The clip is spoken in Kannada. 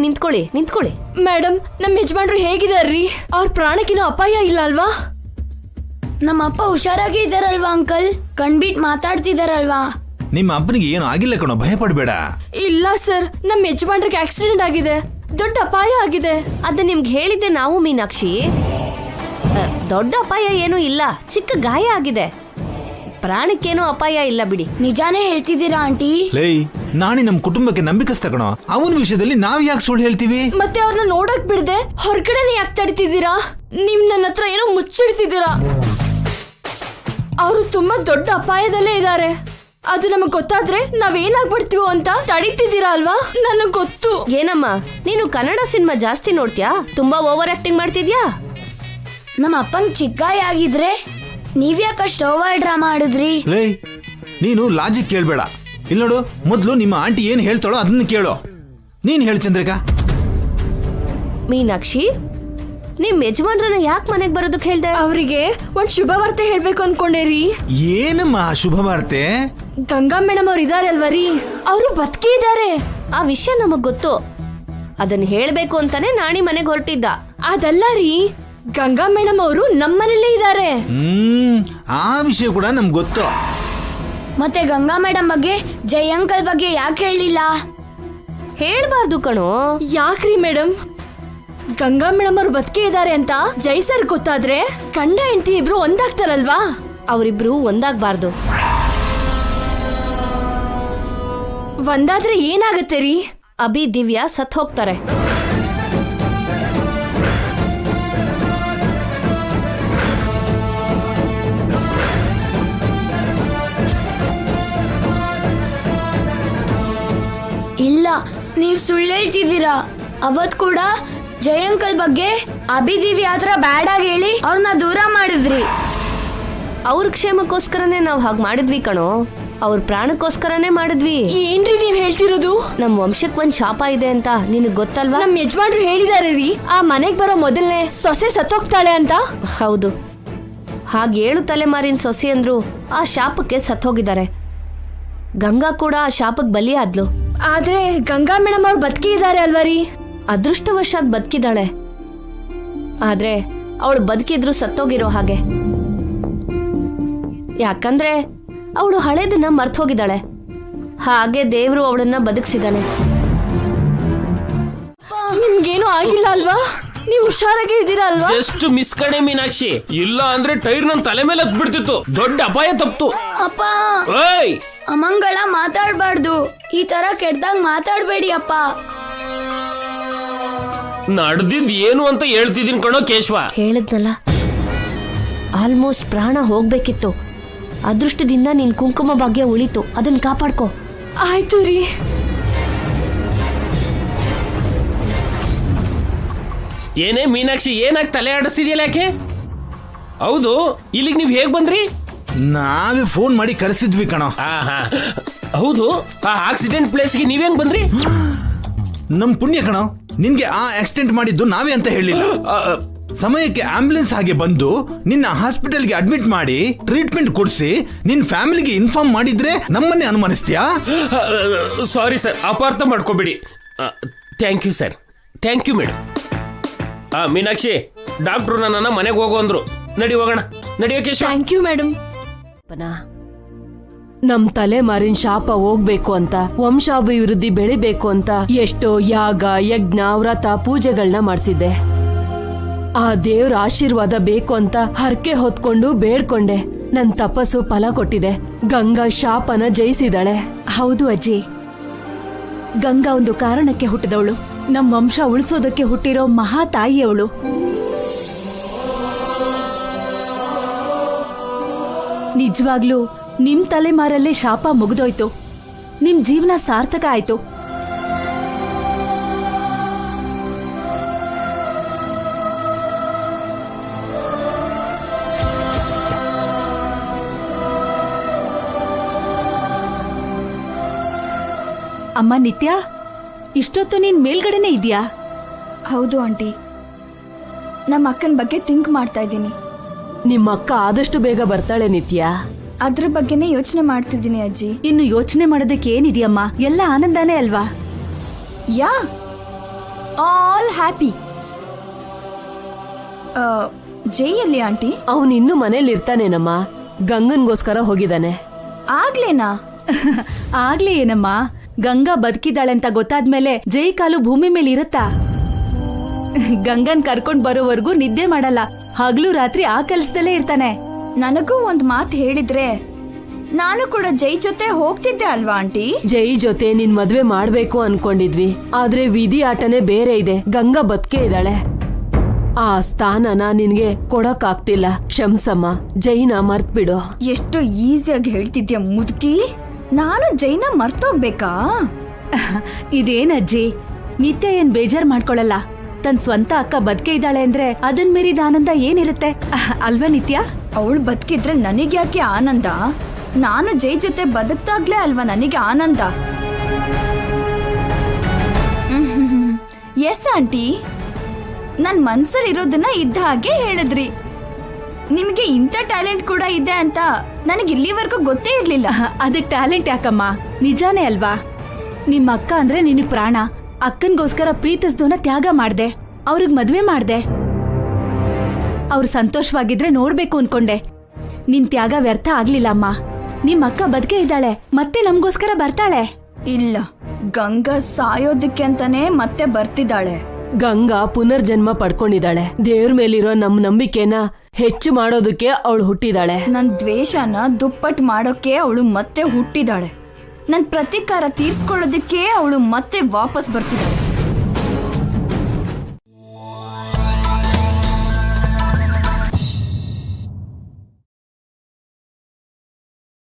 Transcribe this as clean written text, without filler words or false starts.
ನಿಂತ್ಕೊಳ್ಳಿ. ಮೇಡಮ್, ನಮ್ ಯಜಮಾನ್ರು ಹೇಗಿದಾರ್ರಿ? ಅವ್ರ ಪ್ರಾಣಕ್ಕಿನ್ನೂ ಅಪಾಯ ಇಲ್ಲ ಅಲ್ವಾ? ನಮ್ಮ ಅಪ್ಪ ಹುಷಾರಾಗಿ ಇದಾರಲ್ವಾ ಅಂಕಲ್? ಕಣ್ಬಿಟ್ ಮಾತಾಡ್ತಿದಾರಲ್ವಾ? ನಿಮ್ಮ ಅಪ್ಪನಿಗೆ ಏನು ಆಗಿಲ್ಲ ಕಣೋ, ಭಯ ಪಡ್ಬೇಡ. ಇಲ್ಲ ಸರ್, ನಮ್ ಯಜಮಾನ್ರಿಗೆ ಆಕ್ಸಿಡೆಂಟ್ ಆಗಿದೆ, ದೊಡ್ಡ ಅಪಾಯ ಆಗಿದೆ. ಅದ ನಿಮ್ಗೆ ಹೇಳಿದ್ದೆ ನಾವು ಮೀನಾಕ್ಷಿ. ದೊಡ್ಡ ಅಪಾಯ ಏನೂ ಇಲ್ಲ, ಚಿಕ್ಕ ಗಾಯ ಆಗಿದೆ, ಪ್ರಾಣಕ್ಕೇನೂ ಅಪಾಯ ಇಲ್ಲ ಬಿಡಿ. ನಿಜಾನೇ ಹೇಳ್ತಿದ್ದೀರಾ ಆಂಟಿ? ಲೈ, ನಾನೇ ನಮ್ ಕುಟುಂಬಕ್ಕೆ ನಂಬಿಕಸ್ತ ಕಣೋ, ಅವನ ವಿಷಯದಲ್ಲಿ ನಾವ್ ಯಾಕೆ ಸುಳ್ಳು ಹೇಳ್ತೀವಿ? ಮತ್ತೆ ಅವ್ರನ್ನ ನೋಡಕ್ ಬಿಡದೆ ಹೊರಗಡೆನೆ ಯಾಕೆ ತಡಿತಿದ್ದೀರಾ? ನೀವ್ ನನ್ನ ಹತ್ರ ಏನೋ ಮುಚ್ಚಿಡ್ತಿದ್ದೀರಾ. ಅವರು ತುಂಬಾ ದೊಡ್ಡ ಅಪಾಯದಲ್ಲೇ ಇದ್ದಾರೆ. ಅದು ನಮಗ್ ಗೊತ್ತಾದ್ರೆ ನಾವೇನಾಗ್ಬಿಡ್ತೀವೋ ಅಂತ ತಡಿತಿದ್ದೀರಾ ಅಲ್ವಾ? ನನಗ್ ಗೊತ್ತು. ಏನಮ್ಮ, ನೀನು ಕನ್ನಡ ಸಿನಿಮಾ ಜಾಸ್ತಿ ನೋಡ್ತೀಯಾ? ತುಂಬಾ ಓವರ್ ಆಕ್ಟಿಂಗ್ ಮಾಡ್ತಿದ್ಯಾ? ನಮ್ಮ ಅಪ್ಪಂಗ್ ಚಿಕ್ಕ ಗಾಯ ಆಗಿದ್ರೆ ನೀವ್ಯಾಕಷ್ಟು ಓವರ್ ಡ್ರಾಮಾ ಆಡಿದ್ರಿ? ಲೈ, ನೀನು ಲಾಜಿಕ್ ಕೇಳ್ಬೇಡ. ಇಲ್ಲ ನೋಡು, ಮೊದ್ಲು ನಿಮ್ಮ ಆಂಟಿ ಏನ್ ಹೇಳ್ತಾಳೋ ಅದನ್ನ ಕೇಳೋ. ನೀನ್ ಹೇಳು ಚಂದ್ರಿಕಾ. ಮೀನಾಕ್ಷಿ, ನಿಮ್ ಯಜಮಾನ್ರನ್ನ ಯಾಕೆ ಮನೆಗ್ ಬರೋದಕ್ಕೆ ಹೇಳ್ದೆ? ಅವರಿಗೆ ಒಂದ್ ಶುಭ ವಾರ್ತೆ ಹೇಳ್ಬೇಕು ಅನ್ಕೊಂಡೇರಿ. ಏನಮ್ಮ ಶುಭ ವಾರ್ತೆ? ಗಂಗಾ ಮೇಡಮ್ ಅವ್ರು ಇದಾರೆ ಅಲ್ವಾ ರೀ, ಅವರು ಬದುಕಿ ಇದಾರೆ. ಆ ವಿಷಯ ನಮಗ್ ಗೊತ್ತು, ಅದನ್ನ ಹೇಳ್ಬೇಕು ಅಂತಾನೆ ನಾಣಿ ಮನೆಗ್ ಹೊರಟಿದ್ದ. ಅದಲ್ಲ ರೀ, ಗಂಗಾ ಮೇಡಮ್ ಅವರು ನಮ್ಮನೇಲೇ ಇದಾರೆ. ಆ ವಿಷಯ ಕೂಡ ನಮ್ಗೆ ಗೊತ್ತು. ಮತ್ತೆ ಗಂಗಾ ಮೇಡಮ್ ಬಗ್ಗೆ, ಜೈ ಅಂಕಲ್ ಬಗ್ಗೆ ಯಾಕೆ ಹೇಳಿಲ್ಲ? ಹೇಳ್ಬಾರ್ದು ಕಣೋ. ಯಾಕ್ರಿ ಮೇಡಮ್? ಗಂಗಾ ಮೇಡಮ್ ಅವ್ರು ಬದುಕಿ ಇದಾರೆ ಅಂತ ಜೈ ಸರ್ ಗೊತ್ತಾದ್ರೆ ಗಂಡ ಹೆಂಡತಿ ಇಬ್ರು ಒಂದಾಗ್ತಾರಲ್ವಾ? ಅವರಿಬ್ರು ಒಂದಾಗ್ಬಾರ್ದು. ಒಂದಾದ್ರೆ ಏನಾಗತ್ತೆ ರೀ? ಅಭಿ ದಿವ್ಯಾ ಸತ್ ಹೋಗ್ತಾರೆ. ಇಲ್ಲ, ನೀವ್ ಸುಳ್ಳು ಹೇಳ್ತಿದ್ದೀರಾ. ಅವತ್ ಕೂಡ ಜೈ ಅಂಕಲ್ ಬಗ್ಗೆ ಅಭಿದಿವಿ ಆತರ ಬ್ಯಾಡ್ ಆಗಿ ಹೇಳಿ ಅವ್ರನ್ನ ದೂರ ಮಾಡಿದ್ರಿ. ಅವ್ರ ಕ್ಷೇಮಕ್ಕೋಸ್ಕರನೇ ನಾವ್ ಹಾಗ್ ಮಾಡಿದ್ವಿ ಕಣೋ, ಅವ್ರ ಪ್ರಾಣಕ್ಕೋಸ್ಕರನೇ ಮಾಡಿದ್ವಿ. ಏನ್ರಿ ನೀವ್ ಹೇಳ್ತಿರೋದು? ನಮ್ ವಂಶಕ್ ಒಂದ್ ಶಾಪ ಇದೆ ಅಂತ ನಿನಗ್ ಗೊತ್ತಲ್ವಾ? ನಮ್ ಯಜಮಾನ್ರು ಹೇಳಿದಾರೆ ರೀ, ಆ ಮನೆಗ್ ಬರೋ ಮೊದಲನೇ ಸೊಸೆ ಸತ್ತೋಗ್ತಾಳೆ ಅಂತ. ಹೌದು, ಹಾಗೆ 7 ತಲೆಮಾರಿನ ಸೊಸೆ ಅಂದ್ರು ಆ ಶಾಪಕ್ಕೆ ಸತ್ತೋಗಿದ್ದಾರೆ. ಗಂಗಾ ಕೂಡ ಆ ಶಾಪಕ್ ಬಲಿಯಾದ್ಲು. ಆದ್ರೆ ಗಂಗಾ ಮೇಡಮ್ ಅವ್ರು ಬದುಕಿ ಇದಾರೆ ಅಲ್ವಾ ರೀ? ಅದೃಷ್ಟವಶಾತ್ ಬದುಕಿದಾಳೆ, ಆದ್ರೆ ಅವಳು ಬದುಕಿದ್ರು ಸತ್ತೋಗಿರೋ ಹಾಗೆ. ಯಾಕಂದ್ರೆ ಅವಳು ಹಳೇದನ್ನ ಮರ್ತ್ ಹೋಗಿದ್ದಾಳೆ, ಹಾಗೆ ದೇವ್ರು ಅವಳನ್ನ ಬದುಕಿಸಿದಾನೆ. ನಿಮ್ಗೇನು ಆಗಿಲ್ಲ ಅಲ್ವಾ? ನೀವು ಹುಷಾರಾಗಿ ಇದ್ದೀರಾ ಅಲ್ವಾ? ಜಸ್ಟ್ ಮಿಸ್ ಕಣೆ ಮೀನಾಕ್ಷಿ, ಇಲ್ಲ ಅಂದ್ರೆ ಟೈರ್ ನನ್ ತಲೆ ಮೇಲೆ ಹತ್ ಬಿಡ್ತಿತ್ತು, ದೊಡ್ಡ ಅಪಾಯ ತಪ್ಪಿತು. ಅಪ್ಪ, ಓಯ್, ಅಮಂಗಳ ಮಾತಾಡ್ಬಾರ್ದು, ಈ ತರ ಕೆಟ್ಟದಾಗ ಮಾತಾಡ್ಬೇಡಿ ಅಪ್ಪ. ನಡೆದಿದ್ ಏನು ಅಂತ ಹೇಳ್ತಿದೀನಿ ಕಣೋ ಕೇಶವ. ಹೇಳಿದ್ನಲ್ಲ, ಆಲ್ಮೋಸ್ಟ್ ಪ್ರಾಣ ಹೋಗ್ಬೇಕಿತ್ತು. ಅದೃಷ್ಟದಿಂದ ನಿನ್ ಕುಂಕುಮ ಭಾಗ್ಯ ಉಳಿತು, ಅದನ್ನ ಕಾಪಾಡ್ಕೋ. ಆಯ್ತು ರೀ. ಏನೇ ಮೀನಾಕ್ಷಿ, ಏನಾಗಿ ತಲೆ ಆಡಿಸ್ತಿದ್ಯಲ್ಲ ಯಾಕೆ? ಹೌದು, ಇಲ್ಲಿಗೆ ನೀವ್ ಹೇಗ್ ಬಂದ್ರಿ? ನಾವೇ ಫೋನ್ ಮಾಡಿ ಕರೆಸಿದ್ವಿ ಕಣೋ. ಹೌದು, ಆ ಆಕ್ಸಿಡೆಂಟ್ ಪ್ಲೇಸ್ಗೆ ನೀವೇಂಗ್ ಬಂದ್ರಿ? ನಮ್ ಪುಣ್ಯ ಕಣೋ, ನಿನ್ಗೆ ಆ ಆಕ್ಸಿಡೆಂಟ್ ಮಾಡಿದ್ದು ನಾವೇ ಅಂತ ಹೇಳಿಲ್ಲ. ಸಮಯಕ್ಕೆ ಆಂಬ್ಯುಲೆನ್ಸ್ ಹಾಗೆ ಬಂದು ನಿನ್ನ ಹಾಸ್ಪಿಟಲ್ಗೆ ಅಡ್ಮಿಟ್ ಮಾಡಿ ಟ್ರೀಟ್ಮೆಂಟ್ ಕೊಡಿಸಿ ನಿನ್ ಫ್ಯಾಮಿಲಿಗೆ ಇನ್ಫಾರ್ಮ್ ಮಾಡಿದ್ರೆ ನಮ್ಮನ್ನೇ ಅನುಮಾನಿಸ್ತೀಯಾ? ಸಾರಿ ಸರ್, ಅಪಾರ್ಥ ಮಾಡ್ಕೋಬೇಡಿ. Thank you sir, thank you madam. Meenakshi, doctor ನನ್ನ ಮನೆಗೆ ಹೋಗು ಅಂದ್ರು. ನಡಿ ಹೋಗೋಣ, ನಡಿಯೋ ಕೇಶವ. Thank you madam. ನಮ್ ತಲೆಮಾರಿನ ಶಾಪ ಹೋಗ್ಬೇಕು ಅಂತ, ವಂಶಾಭಿವೃದ್ಧಿ ಬೆಳಿಬೇಕು ಅಂತ ಎಷ್ಟೋ ಯಾಗ ಯಜ್ಞ ವ್ರತ ಪೂಜೆಗಳನ್ನ ಮಾಡ್ಸಿದ್ದೆ. ಆ ದೇವ್ರ ಆಶೀರ್ವಾದ ಬೇಕು ಅಂತ ಹರಕೆ ಹೊತ್ಕೊಂಡು ಬೇಡ್ಕೊಂಡೆ. ನನ್ ತಪಸ್ಸು ಫಲ ಕೊಟ್ಟಿದೆ. ಗಂಗಾ ಶಾಪನ ಜಯಿಸಿದಾಳೆ. ಹೌದು ಅಜ್ಜಿ, ಗಂಗಾ ಒಂದು ಕಾರಣಕ್ಕೆ ಹುಟ್ಟಿದವಳು. ನಮ್ ವಂಶ ಉಳಿಸೋದಕ್ಕೆ ಹುಟ್ಟಿರೋ ಮಹಾ ತಾಯಿಯವಳು. ನಿಜವಾಗ್ಲೂ ನಿಮ್ ತಲೆಮಾರಲ್ಲೇ ಶಾಪ ಮುಗಿದೋಯ್ತು. ನಿಮ್ ಜೀವನ ಸಾರ್ಥಕ ಆಯ್ತು. ಅಮ್ಮ ನಿತ್ಯ, ಇಷ್ಟೊತ್ತು ನೀನ್ ಮೇಲ್ಗಡೆನೆ ಇದೆಯಾ? ಹೌದು ಆಂಟಿ, ನಮ್ಮ ಅಕ್ಕನ ಬಗ್ಗೆ ಥಿಂಕ್ ಮಾಡ್ತಾ ಇದ್ದೀನಿ. ನಿಮ್ಮ ಅಕ್ಕ ಆದಷ್ಟು ಬೇಗ ಬರ್ತಾಳೆ ನಿತ್ಯ. ಅದ್ರ ಬಗ್ಗೆನೇ ಯೋಚನೆ ಮಾಡ್ತಿದ್ದೀನಿ ಅಜ್ಜಿ. ಇನ್ನು ಯೋಚನೆ ಮಾಡೋದಕ್ಕೆ ಏನಿದೆಯಮ್ಮ, ಎಲ್ಲ ಆನಂದನೇ ಅಲ್ವಾ? Yeah all happy. ಜೈಯಲ್ಲಿ ಆಂಟಿ? ಅವನ್ ಇನ್ನು ಮನೇಲಿ ಇರ್ತಾನೇನಮ್ಮ, ಗಂಗನ್ಗೋಸ್ಕರ ಹೋಗಿದ್ದಾನೆ. ಆಗ್ಲೇನಾ? ಆಗ್ಲೇ ಏನಮ್ಮ, ಗಂಗಾ ಬದುಕಿದಾಳೆ ಅಂತ ಗೊತ್ತಾದ್ಮೇಲೆ ಜೈ ಕಾಲು ಭೂಮಿ ಮೇಲೆ ಇರುತ್ತಾ? ಗಂಗನ್ ಕರ್ಕೊಂಡ್ ಬರೋವರೆಗೂ ನಿದ್ದೆ ಮಾಡಲ್ಲ, ಹಗಲು ರಾತ್ರಿ ಆ ಕೆಲ್ಸದಲ್ಲೇ ಇರ್ತಾನೆ. ನನಗೂ ಒಂದ್ ಮಾತು ಹೇಳಿದ್ರೆ ನಾನು ಕೂಡ ಜೈ ಜೊತೆ ಹೋಗ್ತಿದ್ದೆ ಅಲ್ವಾ ಆಂಟಿ? ಜೈ ಜೊತೆ ನಿನ್ ಮದ್ವೆ ಮಾಡ್ಬೇಕು ಅನ್ಕೊಂಡಿದ್ವಿ, ಆದ್ರೆ ವಿಧಿ ಆಟನೇ ಬೇರೆ ಇದೆ. ಗಂಗಾ ಬದುಕೇ ಇದ್ದಾಳೆ, ಆ ಸ್ಥಾನನ ನಿನ್ಗೆ ಕೊಡಕ್ಕಾಗ್ತಿಲ್ಲ. ಕ್ಷಮ್ಸಮ್ಮ, ಜೈನ ಮರ್ತ್ ಬಿಡು. ಎಷ್ಟು ಈಸಿಯಾಗಿ ಹೇಳ್ತಿದ್ಯಾ ಮುದುಕಿ. ನಾನು ಜೈನ ಮರ್ತೋಗ್ಬೇಕಾ? ಇದೇನಜ್ಜಿ, ನಿತ್ಯ ಏನ್ ಬೇಜಾರ್ ಮಾಡ್ಕೊಳಲ್ಲ. ತನ್ ಸ್ವಂತ ಅಕ್ಕ ಬದುಕೆ ಇದ್ದಾಳೆ ಅಂದ್ರೆ ಅದನ್ ಮೀರಿದ ಆನಂದ ಏನಿರುತ್ತೆ ಅಲ್ವಾ ನಿತ್ಯ? ಅವಳು ಬದುಕಿದ್ರೆ ನನಗ್ಯಾಕೆ ಆನಂದ? ನಾನು ಜೈ ಜೊತೆ ಬದುಕ್ದಾಗ್ಲೇ ಅಲ್ವಾ ನನಗೆ ಆನಂದ. ಎಸ್ ಆಂಟಿ, ನನ್ ಮನ್ಸಲ್ಲಿ ಇರೋದನ್ನ ಇದ್ದ ಹಾಗೆ ಹೇಳಿದ್ರಿ. ನಿಮ್ಗೆ ಇಂಥ ಟ್ಯಾಲೆಂಟ್ ಕೂಡ ಇದೆ ಅಂತ ನನಗೆ ಇಲ್ಲಿವರೆಗೂ ಗೊತ್ತೇ ಇರ್ಲಿಲ್ಲ. ಅದಕ್ ಟ್ಯಾಲೆಂಟ್ ಯಾಕಮ್ಮ, ನಿಜಾನೇ ಅಲ್ವಾ? ನಿಮ್ಮ ಅಕ್ಕ ಅಂದ್ರೆ ನಿನಗ್ ಪ್ರಾಣ. ಅಕ್ಕನ್ಗೋಸ್ಕರ ಪ್ರೀತಿಸ್ದೋನ ತ್ಯಾಗ ಮಾಡ್ದೆ, ಅವ್ರಿಗ್ ಮದ್ವೆ ಮಾಡ್ದೆ. ಅವ್ರು ಸಂತೋಷವಾಗಿದ್ರೆ ನೋಡ್ಬೇಕು ಅನ್ಕೊಂಡೆ. ನಿನ್ ತ್ಯಾಗ ವ್ಯರ್ಥ ಆಗ್ಲಿಲ್ಲ ಅಮ್ಮ. ನಿಮ್ ಅಕ್ಕ ಬದುಕೆ ಇದ್ದಾಳೆ, ಮತ್ತೆ ನಮ್ಗೋಸ್ಕರ ಬರ್ತಾಳೆ. ಇಲ್ಲ, ಗಂಗಾ ಸಾಯೋದಕ್ಕೆ ಅಂತಾನೆ ಮತ್ತೆ ಬರ್ತಿದ್ದಾಳೆ. ಗಂಗಾ ಪುನರ್ಜನ್ಮ ಪಡ್ಕೊಂಡಿದ್ದಾಳೆ. ದೇವ್ರ ಮೇಲಿರೋ ನಮ್ ನಂಬಿಕೆನ ಹೆಚ್ಚು ಮಾಡೋದಕ್ಕೆ ಅವಳು ಹುಟ್ಟಿದಾಳೆ. ನನ್ ದ್ವೇಷನ ದುಪ್ಪಟ್ ಮಾಡೋಕೆ ಅವಳು ಮತ್ತೆ ಹುಟ್ಟಿದಾಳೆ. ನನ್ ಪ್ರತೀಕಾರ ತೀರ್ಸ್ಕೊಳ್ಳೋದಕ್ಕೆ ಅವಳು ಮತ್ತೆ ವಾಪಸ್ ಬರ್ತಿದ್ದಾಳೆ.